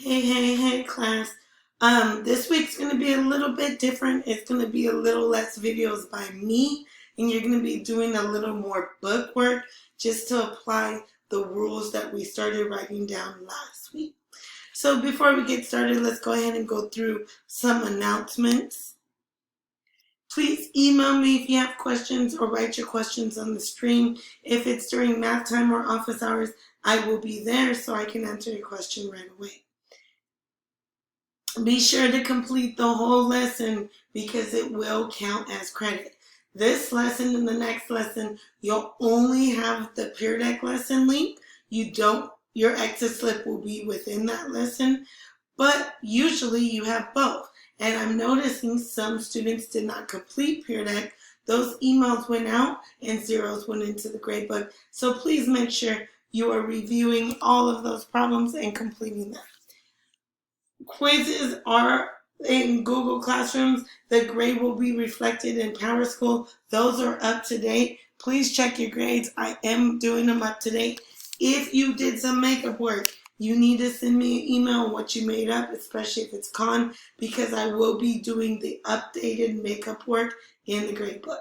Hey, class. This week's going to be a little bit different. It's going to be a little less videos by me, and you're going to be doing a little more book work just to apply the rules that we started writing down last week. So before we get started, let's go ahead and go through some announcements. Please email me if you have questions or write your questions on the stream. If it's during math time or office hours, I will be there so I can answer your question right away. Be sure to complete the whole lesson because it will count as credit. This lesson and the next lesson, you'll only have the Peer Deck lesson link. Your exit slip will be within that lesson, but usually you have both. And I'm noticing some students did not complete Peer Deck. Those emails went out and zeros went into the gradebook. So please make sure you are reviewing all of those problems and completing them. Quizzes are in Google Classrooms. The grade will be reflected in PowerSchool. Those are up to date. Please check your grades. I am doing them up to date. If you did some makeup work, you need to send me an email on what you made up, especially if it's con, because I will be doing the updated makeup work in the gradebook.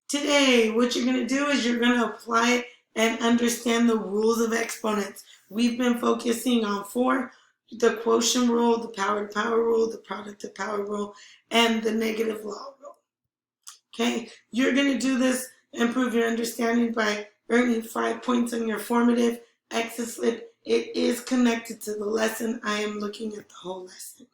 Today, what you're going to do is you're going to apply and understand the rules of exponents. We've been focusing on 4. The quotient rule, the power to power rule, the product to power rule, and the negative law rule. Okay, you're going to do this, improve your understanding by earning 5 points on your formative exit slip. It is connected to the lesson. I am looking at the whole lesson.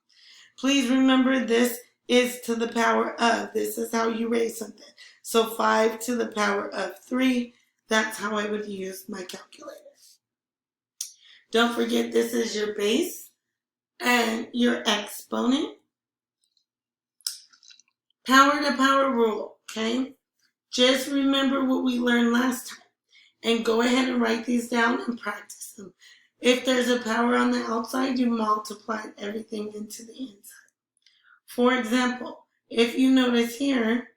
Please remember this is to the power of. This is how you raise something. So 5 to the power of 3, that's how I would use my calculator. Don't forget this is your base and your exponent. Power to power rule, okay? Just remember what we learned last time and go ahead and write these down and practice them. If there's a power on the outside, you multiply everything into the inside. For example, if you notice here,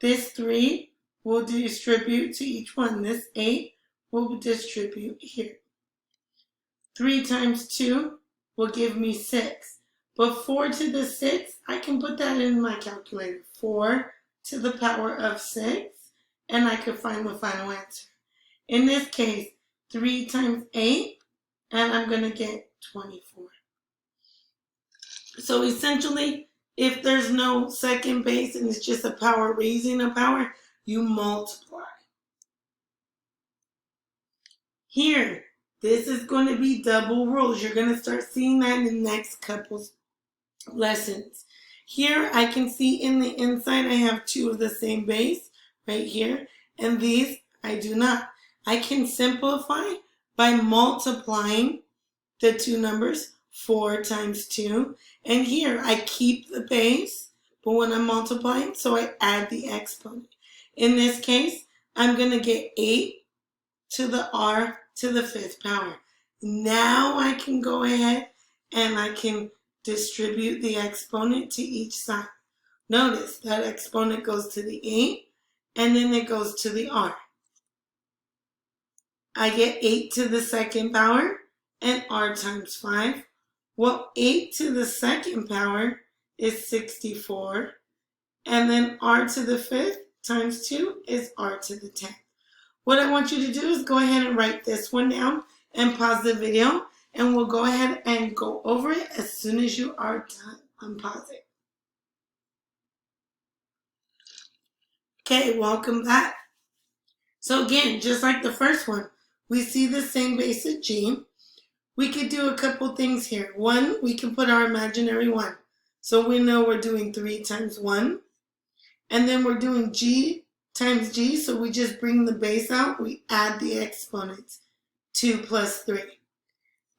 this 3 will distribute to each one. This 8 will distribute here. 3 times 2 will give me 6. But 4 to the 6, I can put that in my calculator. 4 to the power of 6, and I could find the final answer. In this case, 3 times 8, and I'm going to get 24. So essentially, if there's no second base and it's just a power raising a power, you multiply. Here, this is going to be double rules. You're going to start seeing that in the next couple lessons. Here, I can see in the inside I have 2 of the same base right here, and these I do not. I can simplify by multiplying the 2 numbers, 4 times 2, and here I keep the base, but when I'm multiplying, so I add the exponent. In this case, I'm going to get 8 to the r to the 5th power. Now I can go ahead and I can distribute the exponent to each side. Notice that exponent goes to the 8 and then it goes to the r. I get 8 to the 2nd power and r times 5. Well, 8 to the 2nd power is 64, and then r to the 5th times 2 is r to the 10th. What I want you to do is go ahead and write this one down and pause the video, and we'll go ahead and go over it as soon as you are done. Unpause it. Okay, welcome back. So again, just like the first one, we see the same base of G. We could do a couple things here. 1, we can put our imaginary 1. So we know we're doing 3 times 1. And then we're doing G times G, so we just bring the base out. We add the exponents. 2 plus 3.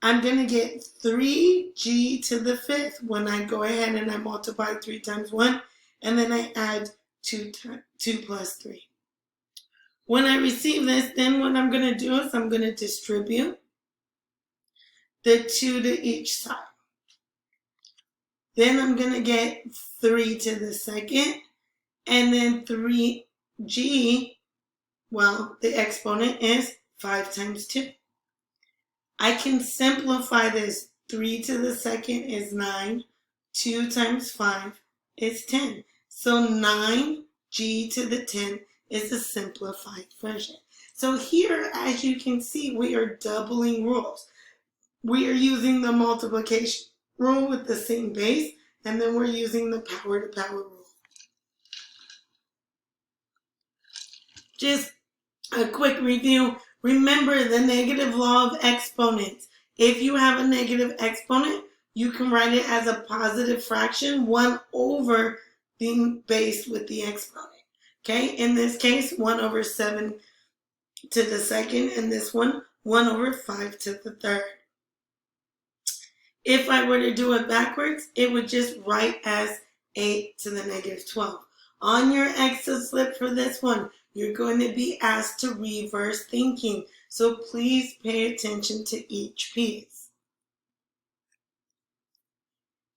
I'm going to get 3G to the 5th when I go ahead and I multiply 3 times 1. And then I add 2 plus 3. When I receive this, then what I'm going to do is I'm going to distribute the 2 to each side. Then I'm going to get 3 to the 2nd, and then 3G, well, the exponent is 5 times 2. I can simplify this 3 to the second is 9. 2 times 5 is 10. So 9g to the 10 is a simplified version. So here, as you can see, we are doubling rules. We are using the multiplication rule with the same base, and then we're using the power to power rule. Just a quick review. Remember the negative law of exponents. If you have a negative exponent, you can write it as a positive fraction, 1 over being based with the exponent. Okay, in this case, 1 over 7 to the second, and this one, 1 over 5 to the third. If I were to do it backwards, it would just write as 8 to the negative 12. On your Excel slip for this one, you're going to be asked to reverse thinking. So please pay attention to each piece.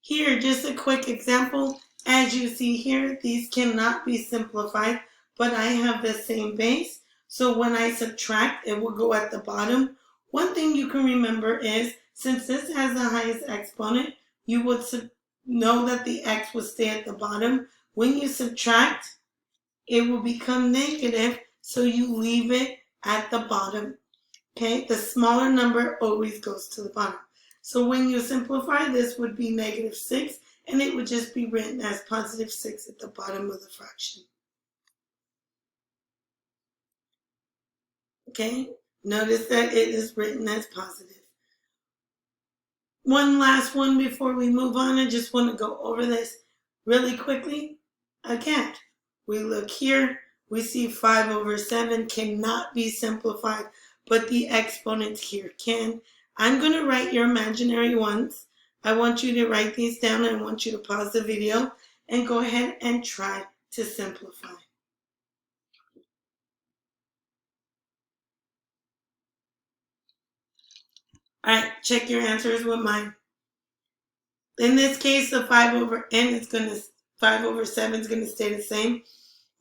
Here, just a quick example. As you see here, these cannot be simplified, but I have the same base. So when I subtract, it will go at the bottom. One thing you can remember is, since this has the highest exponent, you would know that the x will stay at the bottom. When you subtract, it will become negative, so you leave it at the bottom. Okay, the smaller number always goes to the bottom. So when you simplify, this would be negative 6, and it would just be written as positive 6 at the bottom of the fraction. Okay, notice that it is written as positive. One last one before we move on. I just want to go over this really quickly. Again, we look here, we see 5 over 7 cannot be simplified, but the exponents here can. I'm going to write your imaginary ones. I want you to write these down. I want you to pause the video and go ahead and try to simplify. All right, check your answers with mine. In this case, the 5 over 7 is going to stay the same.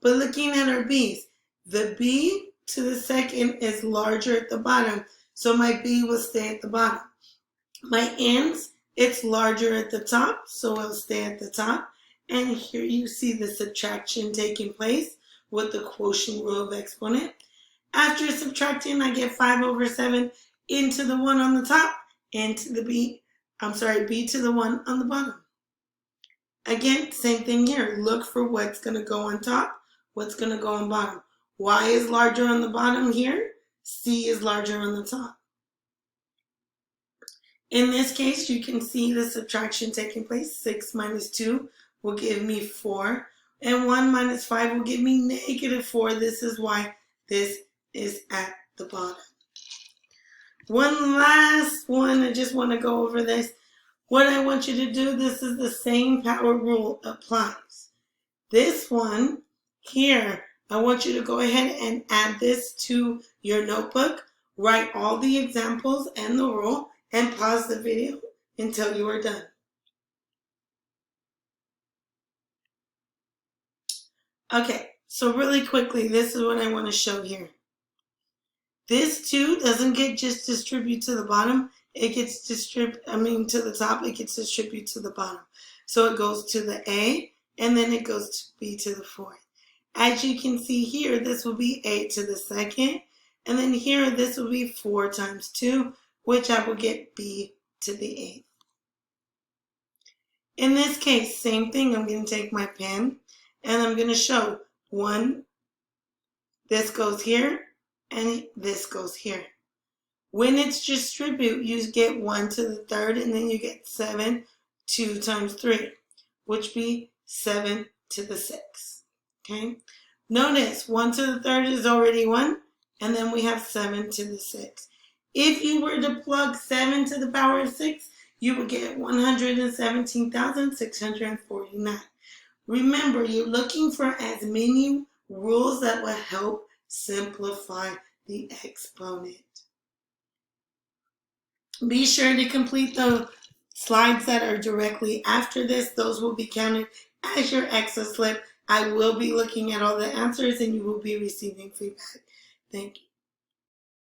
But looking at our b's, the b to the second is larger at the bottom, so my b will stay at the bottom. My n's, it's larger at the top, so it'll stay at the top. And here you see the subtraction taking place with the quotient rule of exponent. After subtracting, I get 5 over 7 into the 1 on the top, and to the b to the 1 on the bottom. Again, same thing here. Look for what's going to go on top, what's going to go on bottom. Y is larger on the bottom here. C is larger on the top. In this case, you can see the subtraction taking place. 6 minus 2 will give me 4. And 1 minus 5 will give me negative 4. This is why this is at the bottom. One last one. I just want to go over this. What I want you to do, this is the same power rule applies. This one here, I want you to go ahead and add this to your notebook. Write all the examples and the rule and pause the video until you are done. Okay, so really quickly, this is what I want to show here. This 2 doesn't get just distributed to the bottom. It gets to the top, it gets distributed to the bottom. So it goes to the A, and then it goes to B to the 4th. As you can see here, this will be A to the 2nd, and then here this will be 4 times 2, which I will get B to the 8th. In this case, same thing. I'm going to take my pen, and I'm going to show 1, this goes here, and this goes here. When it's distributed, you get 1 to the 3rd, and then you get 7, 2 times 3, which be 7 to the 6th. Okay? Notice 1 to the 3rd is already 1, and then we have 7 to the 6th. If you were to plug 7 to the power of 6, you would get 117,649. Remember, you're looking for as many rules that will help simplify the exponent. Be sure to complete the slides that are directly after this. Those will be counted as your Excel slip. I will be looking at all the answers, and you will be receiving feedback. Thank you.